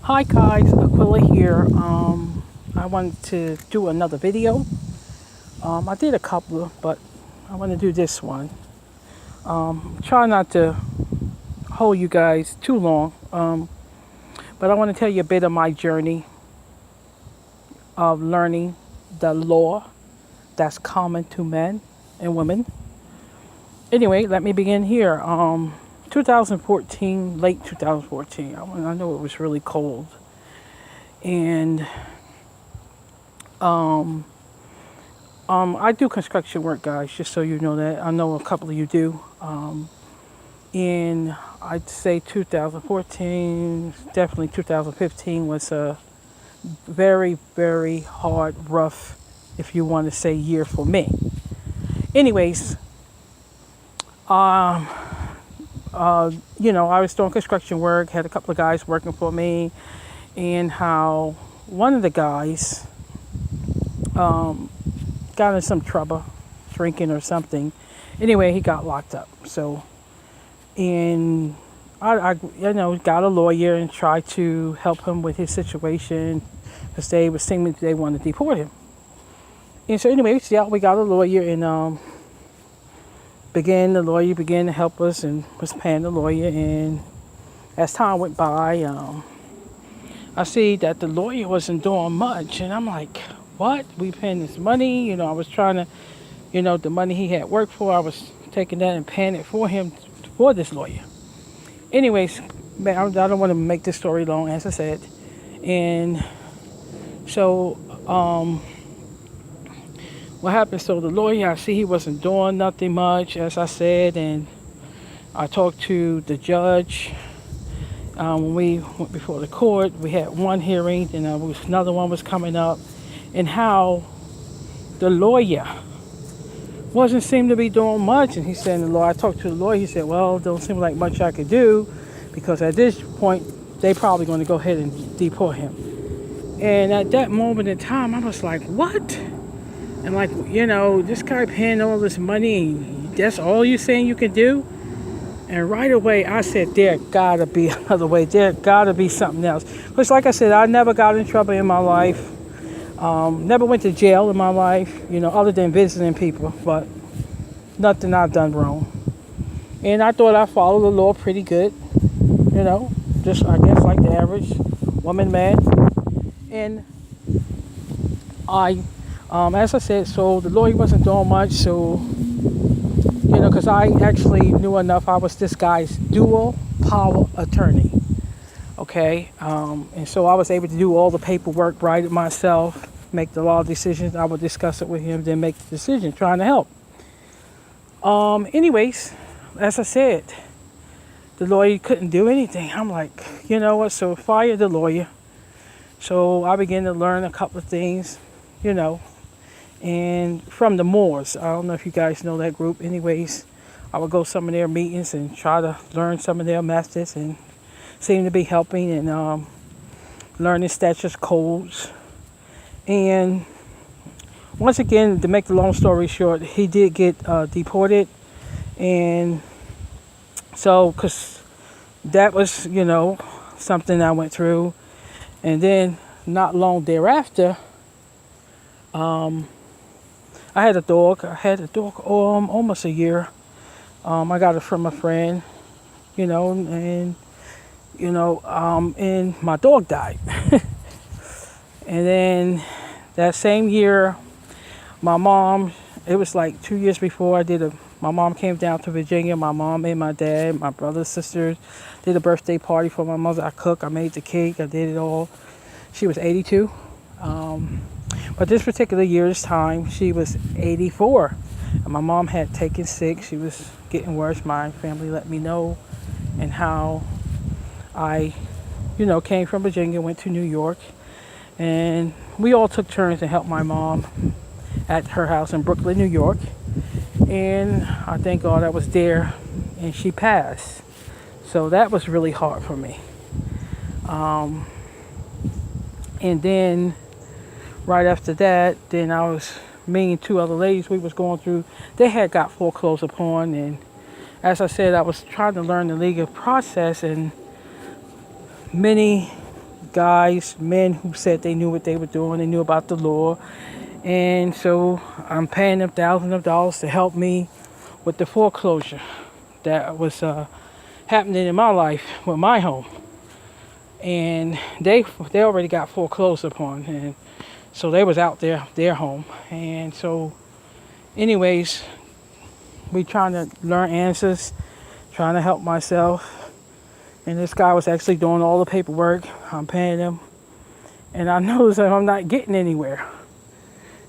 Hi guys, Aquila here. I wanted to do another video. I did a couple, but I want to do this one. Try not to hold you guys too long, but I want to tell you a bit of my journey of learning the law that's common to men and women. Anyway, let me begin here. 2014, late 2014. I know it was really cold, and um, I do construction work, guys, just so you know that. I know a couple of you do. In, I'd say 2014, definitely 2015 was a very, very hard, rough, if you want to say, year for me. Anyways, um, I was doing construction work, had a couple of guys working for me, and how one of the guys um, got in some trouble, drinking or something. Anyway, he got locked up. So, and I got a lawyer and tried to help him with his situation because they were saying they wanted to deport him. And so, anyways, yeah, we got a lawyer and the lawyer began to help us and was paying the lawyer. And as time went by, I see that the lawyer wasn't doing much, and I'm like, what? We paying this money? I was trying to, the money he had worked for, I was taking that and paying it for him, for this lawyer. Anyways, man, I don't want to make this story long, as I said. And so, what happened? So the lawyer, I see he wasn't doing nothing much, as I said, and I talked to the judge. When we went before the court, we had one hearing, and another one was coming up, and how the lawyer wasn't seem to be doing much. And he said, I talked to the lawyer, he said, well, don't seem like much I could do, because at this point, they probably going to go ahead and deport him. And at that moment in time, I was like, what? And like, this guy paying all this money, and that's all you saying you can do? And right away, I said, there gotta be another way. There gotta be something else. Because like I said, I never got in trouble in my life. Never went to jail in my life, other than visiting people. But nothing I've done wrong. And I thought I followed the law pretty good. Just, I guess, like the average woman, man. And as I said, so the lawyer wasn't doing much. So, because I actually knew enough. I was this guy's dual power attorney. Okay. And so I was able to do all the paperwork, write it myself, make the law decisions. I would discuss it with him, then make the decision, trying to help. Anyways, as I said, the lawyer couldn't do anything. I'm like, you know what? So fire the lawyer. So I began to learn a couple of things, and from the Moors. I don't know if you guys know that group. Anyways, I would go to some of their meetings and try to learn some of their methods, and seem to be helping and learning statutes, codes. And once again, to make the long story short, he did get deported. And so, because that was, something I went through. And then not long thereafter, I had a dog. Almost a year. I got it from a friend, and and my dog died. And then that same year, my mom, it was like 2 years before my mom came down to Virginia. My mom and my dad, my brothers, sisters, did a birthday party for my mother. I cooked, I made the cake, I did it all. She was 82. But this particular year's time, she was 84. And my mom had taken sick. She was getting worse. My family let me know. And how I, came from Virginia, went to New York. And we all took turns to help my mom at her house in Brooklyn, New York. And I thank God I was there, and she passed. So that was really hard for me. And then right after that, then me and two other ladies, we was going through, they had got foreclosed upon. And as I said, I was trying to learn the legal process, and many guys, men who said they knew what they were doing, they knew about the law. And so I'm paying them thousands of dollars to help me with the foreclosure that was happening in my life with my home. And they already got foreclosed upon, and so they was out their home. And so anyways, we trying to learn answers, trying to help myself. And this guy was actually doing all the paperwork. I'm paying him. And I noticed that I'm not getting anywhere.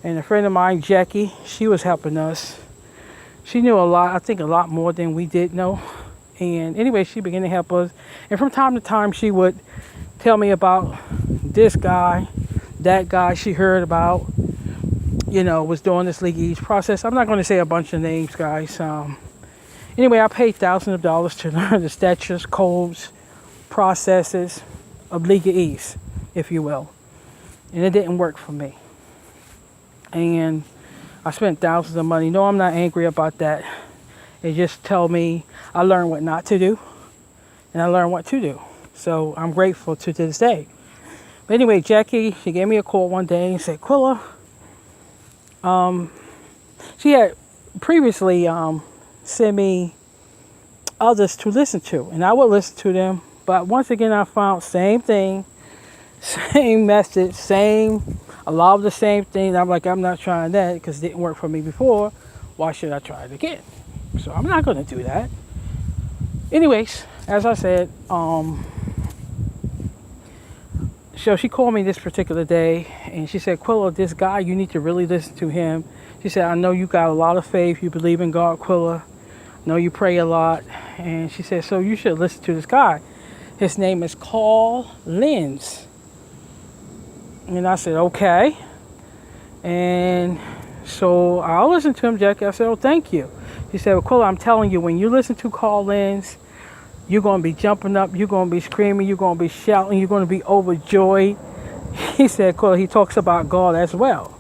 And a friend of mine, Jackie, she was helping us. She knew a lot, I think a lot more than we did know. And anyway, she began to help us. And from time to time, she would tell me about this guy, that guy she heard about, was doing this legalese process. I'm not going to say a bunch of names, guys. Anyway, I paid thousands of dollars to learn the statutes, codes, processes of legalese, if you will. And it didn't work for me. And I spent thousands of money. No, I'm not angry about that. It just told me I learned what not to do, and I learned what to do. So I'm grateful to this day. But anyway, Jackie, she gave me a call one day and said, Quilla, she had previously sent me others to listen to, and I would listen to them. But once again, I found same thing, same message, a lot of the same thing. I'm like, I'm not trying that because it didn't work for me before. Why should I try it again? So I'm not going to do that. Anyways, as I said, so she called me this particular day, and she said, Quilla, this guy, you need to really listen to him. She said, I know you got a lot of faith. You believe in God, Quilla. I know you pray a lot. And she said, so you should listen to this guy. His name is Karl Lentz. And I said, okay. And so I'll listen to him, Jackie. I said, oh, thank you. She said, well, Quilla, I'm telling you, when you listen to Karl Lentz, you're going to be jumping up, you're going to be screaming, you're going to be shouting, you're going to be overjoyed. He said, Quilla, he talks about God as well.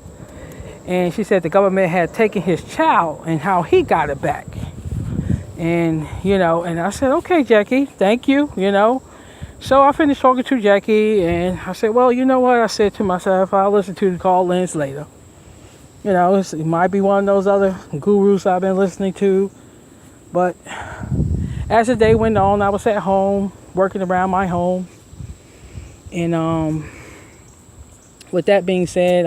And she said the government had taken his child and how he got it back. And, and I said, okay, Jackie, thank you, So I finished talking to Jackie, and I said, well, you know what? I said to myself, I'll listen to Karl Lentz later. It might be one of those other gurus I've been listening to. But as the day went on, I was at home, working around my home. And with that being said,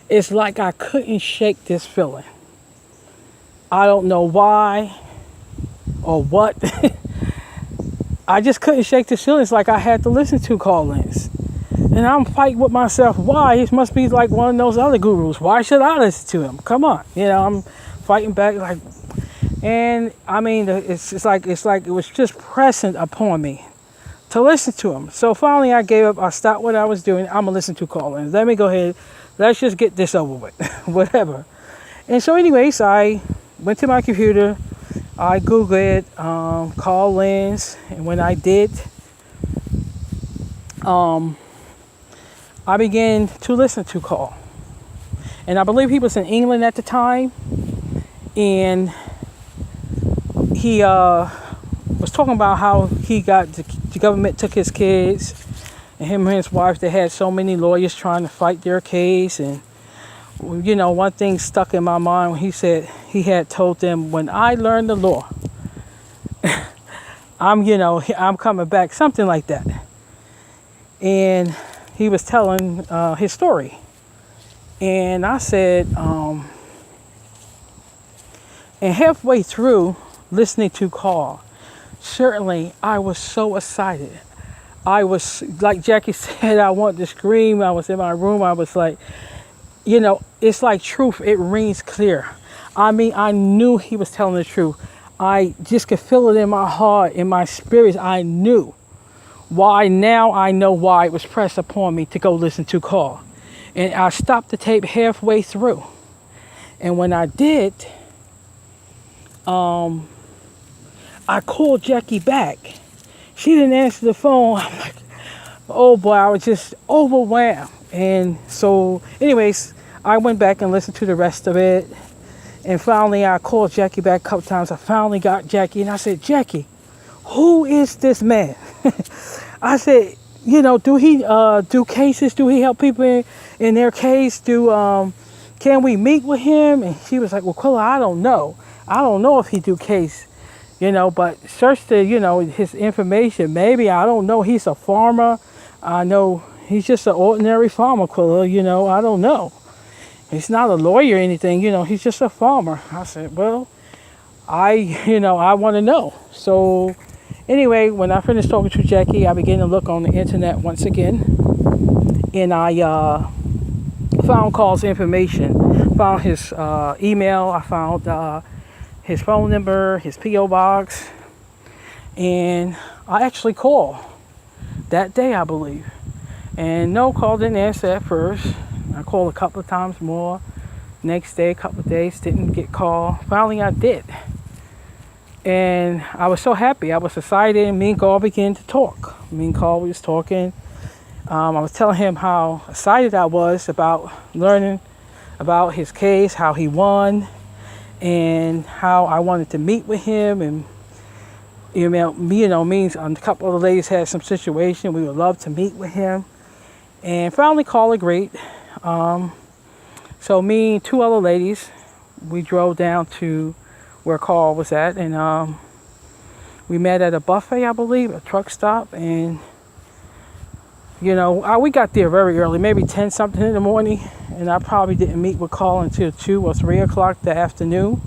it's like I couldn't shake this feeling. I don't know why or what. I just couldn't shake this feeling. It's like I had to listen to Karl Lentz. And I'm fighting with myself. Why? He must be like one of those other gurus. Why should I listen to him? Come on. I'm fighting back like, and I mean, it's like it was just pressing upon me to listen to him. So finally I gave up. I stopped what I was doing. I'm going to listen to Karl Lentz. Let me go ahead. Let's just get this over with. Whatever. And so anyways, I went to my computer. I Googled Karl Lentz. And when I did, I began to listen to Karl. And I believe he was in England at the time. And he was talking about how the government took his kids. And him and his wife, they had so many lawyers trying to fight their case. And, one thing stuck in my mind when he said he had told them, when I learn the law, I'm coming back, something like that. And he was telling his story. And I said, and halfway through listening to Karl, certainly I was so excited. I was, like Jackie said, I wanted to scream. I was in my room. I was like, it's like truth. It rings clear. I mean, I knew he was telling the truth. I just could feel it in my heart, in my spirit. I knew. Why now I know why it was pressed upon me to go listen to Karl. And I stopped the tape halfway through. And when I did, I called Jackie back. She didn't answer the phone. I'm like, oh boy, I was just overwhelmed. And so anyways, I went back and listened to the rest of it. And finally I called Jackie back a couple times. I finally got Jackie and I said, Jackie, who is this man? I said, do he do cases? Do he help people in their case? Can we meet with him? And she was like, well, Quilla, I don't know. I don't know if he do case, but search his information. Maybe, I don't know. He's a farmer. I know he's just an ordinary farmer, Quilla, I don't know. He's not a lawyer or anything, he's just a farmer. I said, well, I want to know. So anyway, when I finished talking to Jackie, I began to look on the internet once again, and I found Carl's information, found his email, I found his phone number, his P.O. box, and I actually called that day, I believe. And no, Carl didn't answer at first. I called a couple of times more. Next day, a couple of days, didn't get called. Finally, I did. And I was so happy. I was excited, and me and Carl began to talk. Me and Carl was talking. I was telling him how excited I was about learning about his case, how he won, and how I wanted to meet with him. And me and a couple of the ladies had some situation. We would love to meet with him. And finally, Carl agreed. So me and two other ladies, we drove down to where Carl was at, and we met at a buffet, I believe, a truck stop. And we got there very early, maybe 10 something in the morning, and I probably didn't meet with Carl until 2 or 3 o'clock that afternoon.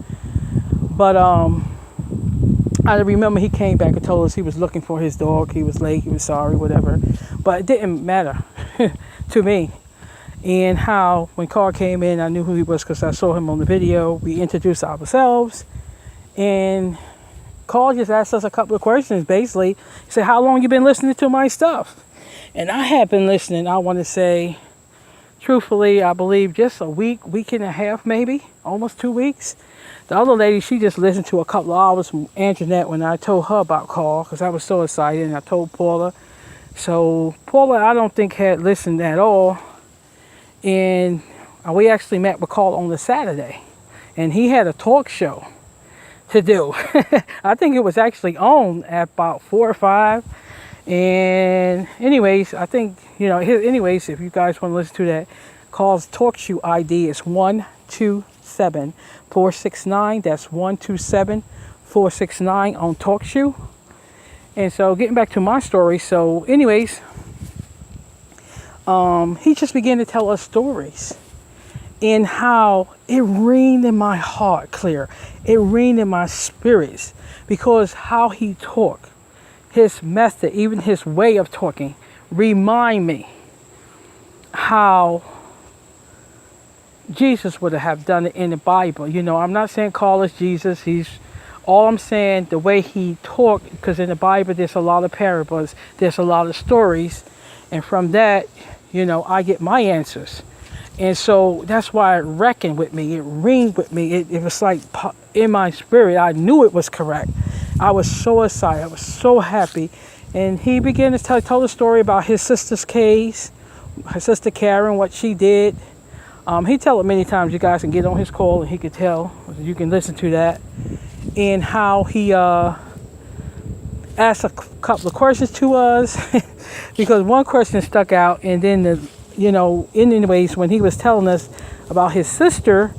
But I remember he came back and told us he was looking for his dog. He was late, he was sorry, whatever. But it didn't matter to me. And how when Carl came in, I knew who he was because I saw him on the video. We introduced ourselves, and Carl just asked us a couple of questions. Basically, he said, how long you been listening to my stuff? And I have been listening, I want to say, truthfully, I believe just a week and a half, maybe, almost 2 weeks. The other lady, she just listened to a couple of hours from Anjanette when I told her about Carl, because I was so excited, and I told Paula. So Paula, I don't think had listened at all. And we actually met with Carl on the Saturday, and he had a talk show to do. I think it was actually on at about 4 or 5. And anyways, I think, anyways, if you guys want to listen to that, Carl's talk show ID is 127469. That's 127469 on talk show. And so getting back to my story. So anyways, he just began to tell us stories, and how it ringed in my heart clear. It ringed in my spirits, because how he talked, his method, even his way of talking, remind me how Jesus would have done it in the Bible. I'm not saying Carl is Jesus. All I'm saying, the way he talked, because in the Bible there's a lot of parables, there's a lot of stories, and from that, I get my answers. And so that's why it reckoned with me. It ringed with me. It was like in my spirit. I knew it was correct. I was so excited. I was so happy. And he began to tell the story about his sister's case, her sister Karen, what she did. He tell it many times. You guys can get on his call and he could tell. You can listen to that. And how he asked a couple of questions to us. Because one question stuck out, and then anyways, when he was telling us about his sister,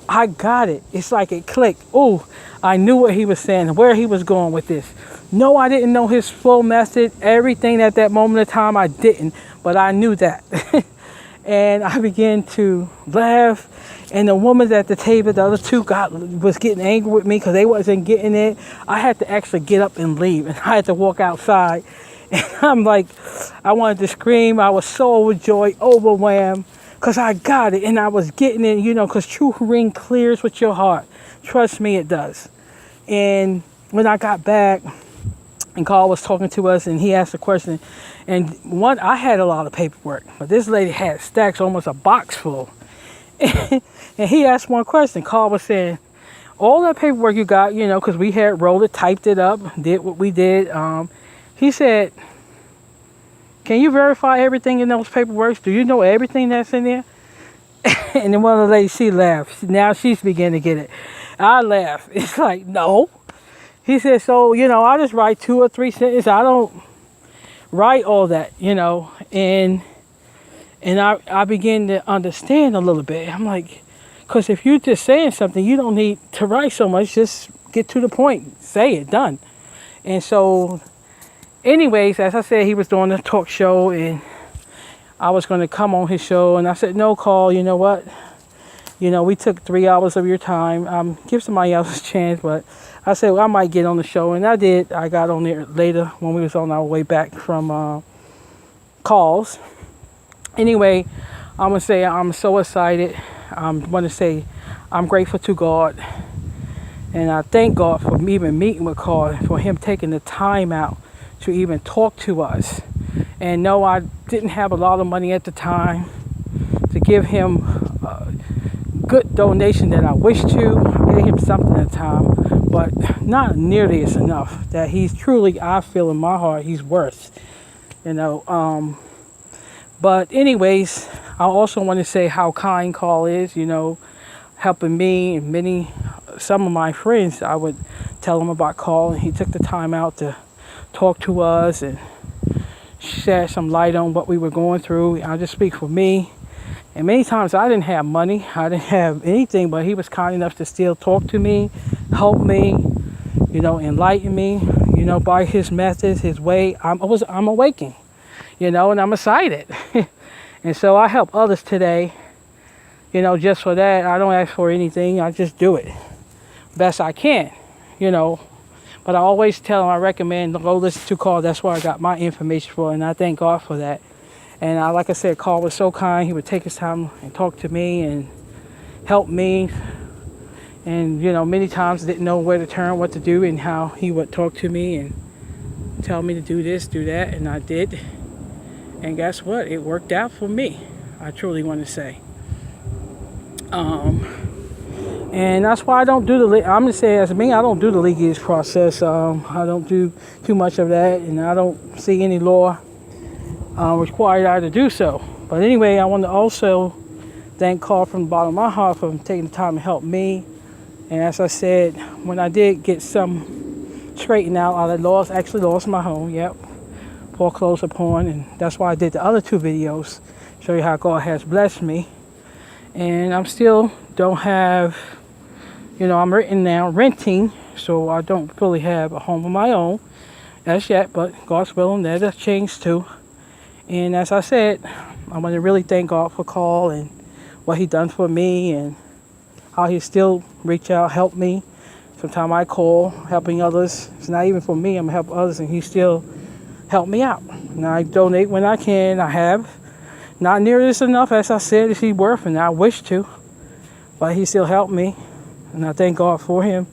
I got it. It's like it clicked. Oh, I knew what he was saying, where he was going with this. No, I didn't know his full message. Everything at that moment of time, I didn't, but I knew that. And I began to laugh. And the woman at the table, the other two was getting angry with me because they wasn't getting it. I had to actually get up and leave, and I had to walk outside. And I'm like, I wanted to scream. I was so overjoyed, overwhelmed, because I got it, and I was getting it, because truth ring clears with your heart. Trust me, it does. And when I got back, and Carl was talking to us, and he asked a question, and I had a lot of paperwork, but this lady had stacks, almost a box full. And he asked one question. Carl was saying, all that paperwork you got, because we had rolled it, typed it up, did what we did. He said, can you verify everything in those paperwork? Do you know everything that's in there? And then one of the ladies, she laughed. Now she's beginning to get it. I laughed. It's like, no. He said, so, I just write 2 or 3 sentences. I don't write all that, and I begin to understand a little bit. I'm like, because if you're just saying something, you don't need to write so much. Just get to the point, say it, done. And so, anyways, as I said, he was doing a talk show, and I was going to come on his show, and I said, no, Carl, you know what? We took 3 hours of your time. Give somebody else a chance, but I said, well, I might get on the show, and I did. I got on there later when we was on our way back from calls. Anyway, I'm going to say I'm so excited. I'm going to say I'm grateful to God, and I thank God for me even meeting with Carl, for him taking the time out to even talk to us. And no, I didn't have a lot of money at the time to give him a good donation that I wish to. I gave him something at the time, but not nearly as enough that he's truly, I feel in my heart, he's worth. But anyways, I also want to say how kind Carl is, helping me and some of my friends. I would tell them about Carl, and he took the time out to talk to us and shed some light on what we were going through. I just speak for me. And many times I didn't have money. I didn't have anything, but he was kind enough to still talk to me, help me, enlighten me, by his methods, his way. I'm awakened, and I'm excited. And so I help others today, just for that. I don't ask for anything. I just do it best I can, But I always tell them, I recommend go listen to Carl. That's where I got my information for, and I thank God for that. And like I said, Carl was so kind. He would take his time and talk to me and help me. And, many times didn't know where to turn, what to do, and how he would talk to me and tell me to do this, do that, and I did. And guess what? It worked out for me, I truly want to say. And that's why I don't do I'm going to say as me, I don't do the legalese process. I don't do too much of that, and I don't see any law required I to do so. But anyway, I want to also thank Carl from the bottom of my heart for taking the time to help me. And as I said, when I did get some straightened out, I actually lost my home, foreclosed upon, and that's why I did the other 2 videos, show you how God has blessed me. And I'm still don't have, I'm renting, so I don't fully have a home of my own as yet, but God's willing, that'll change too. And as I said, I want to really thank God for Carl and what he done for me, and how he still reach out, help me. Sometimes I call, helping others. It's not even for me, I'm help others, and he still help me out. And I donate when I can. I have not near this enough, as I said, as he's worth, and I wish to, but he still helped me, and I thank God for him.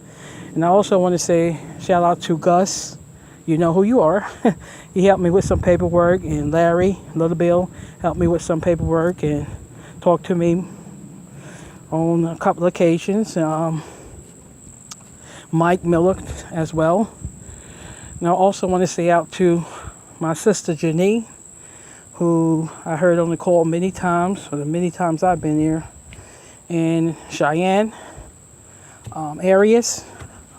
And I also want to say shout out to Gus. You know who you are. He helped me with some paperwork, and Larry, Little Bill, helped me with some paperwork and talked to me on a couple of occasions. Mike Miller as well. And I also want to say out to my sister Janine, who I heard on the call many times, or the many times I've been here, and Cheyenne, Arias.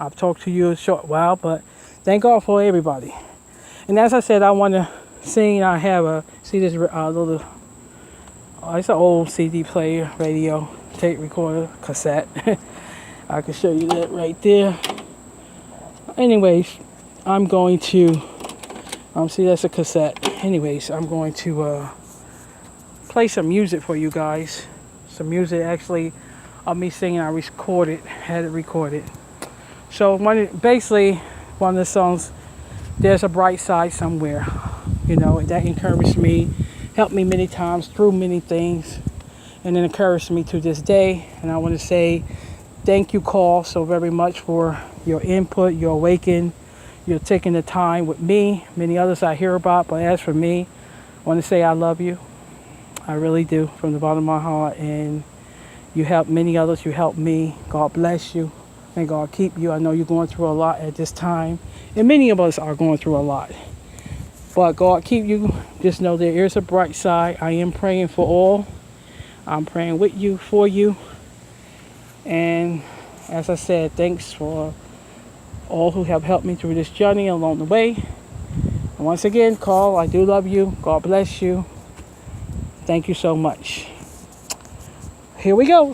I've talked to you a short while, but thank God for everybody. And as I said, I want to sing. I have see this little, it's an old CD player, radio, tape recorder, cassette. I can show you that right there. Anyways, I'm going to, see that's a cassette. Anyways, I'm going to play some music for you guys. Some music actually of me singing. I had it recorded. So basically, one of the songs, There's a Bright Side Somewhere. That encouraged me, helped me many times through many things, and it encouraged me to this day. And I want to say thank you, Carl, so very much for your input, your awakening. You're taking the time with me. Many others I hear about, but as for me, I want to say I love you. I really do, from the bottom of my heart. And you helped many others. You helped me. God bless you. May God keep you. I know you're going through a lot at this time, and many of us are going through a lot. But God keep you. Just know there is a bright side. I am praying for all. I'm praying with you, for you. And as I said, thanks for all who have helped me through this journey along the way. I Once again, Carl, I do love you. God bless you. Thank you so much. Here we go.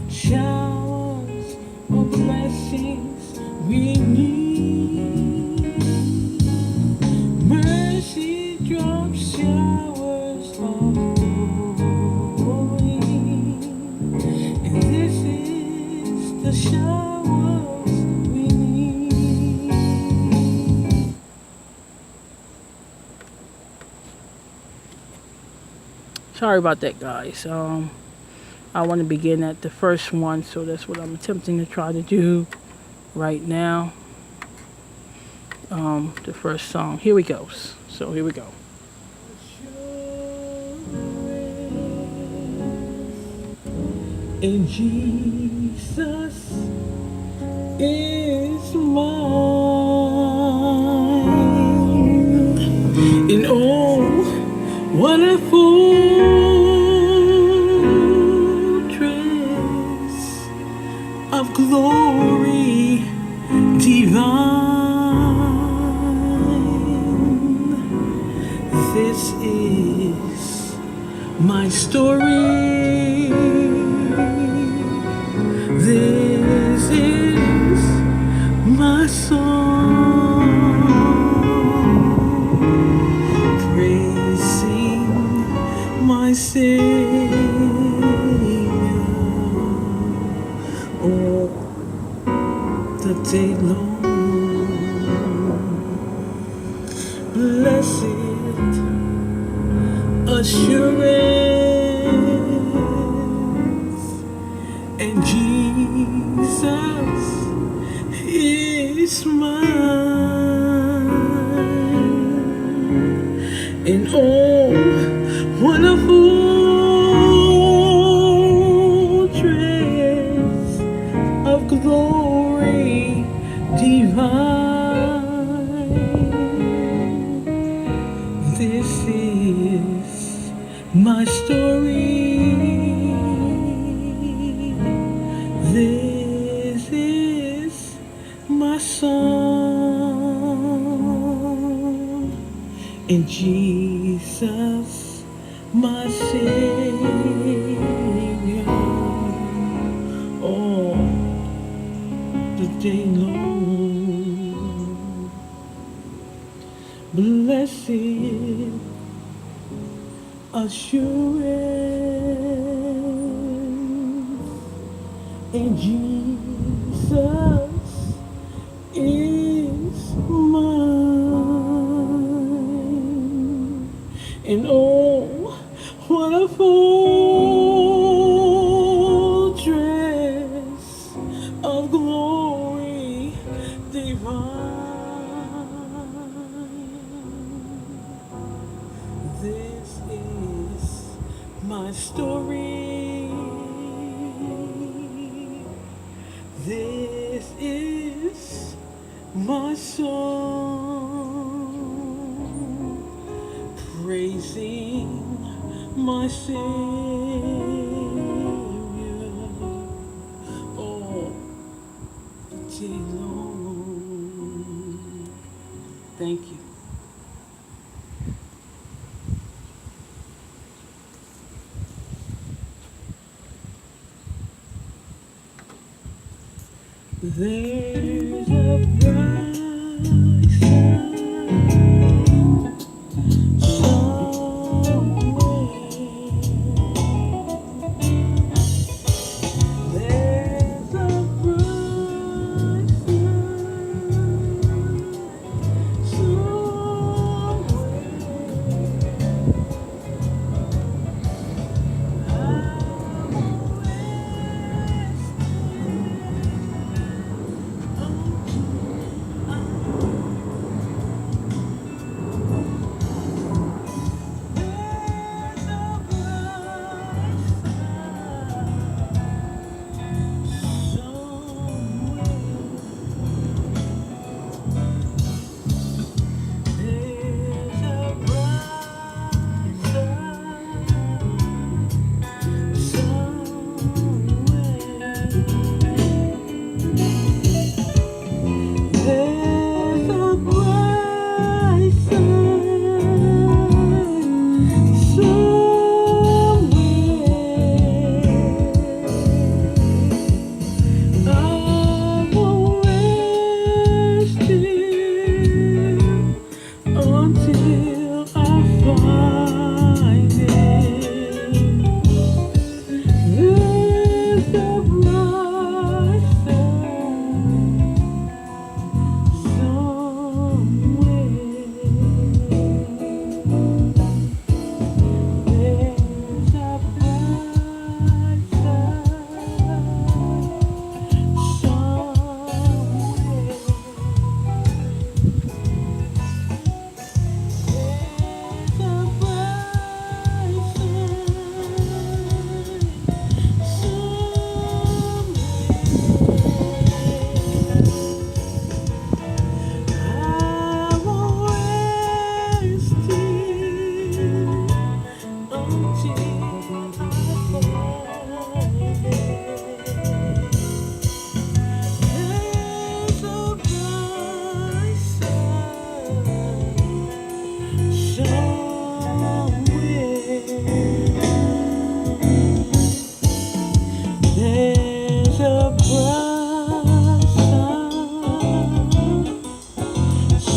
Showers of blessings we need. Mercy drops showers of glory. And this is the showers we need. Sorry about that, guys. I want to begin at the first one, so that's what I'm attempting to try to do right now. The first song. Here we go. So here we go. And Jesus is mine. And oh, what a fortress of glory divine. This is my story. This is my song, praising my Savior all the day long. Blessed assurance, and Jesus is mine. And oh, what a fortress of glory divine. This is my story. This is my song. And Jesus, my Savior, all the day long. Blessed assurance, and Jesus is mine. And oh, what a fortress of glory divine. This is my story. This is my song, praising my Savior all day long. Thank you. There's a bright somewhere. There's a bright somewhere.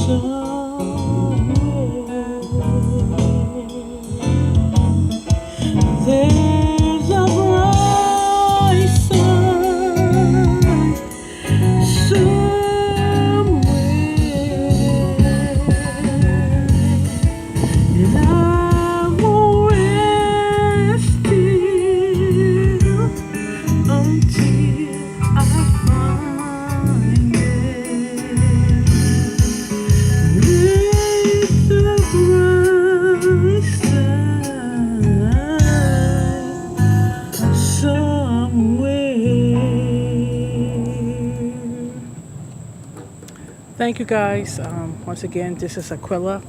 There's a bright sun somewhere, and I won't rest till until I find it. There's a bright side somewhere. Thank you guys. Once again, this is Aquila.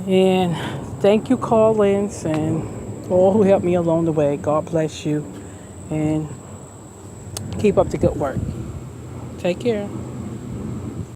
And thank you, Carl Lentz, and all who helped me along the way. God bless you. And keep up the good work. Take care.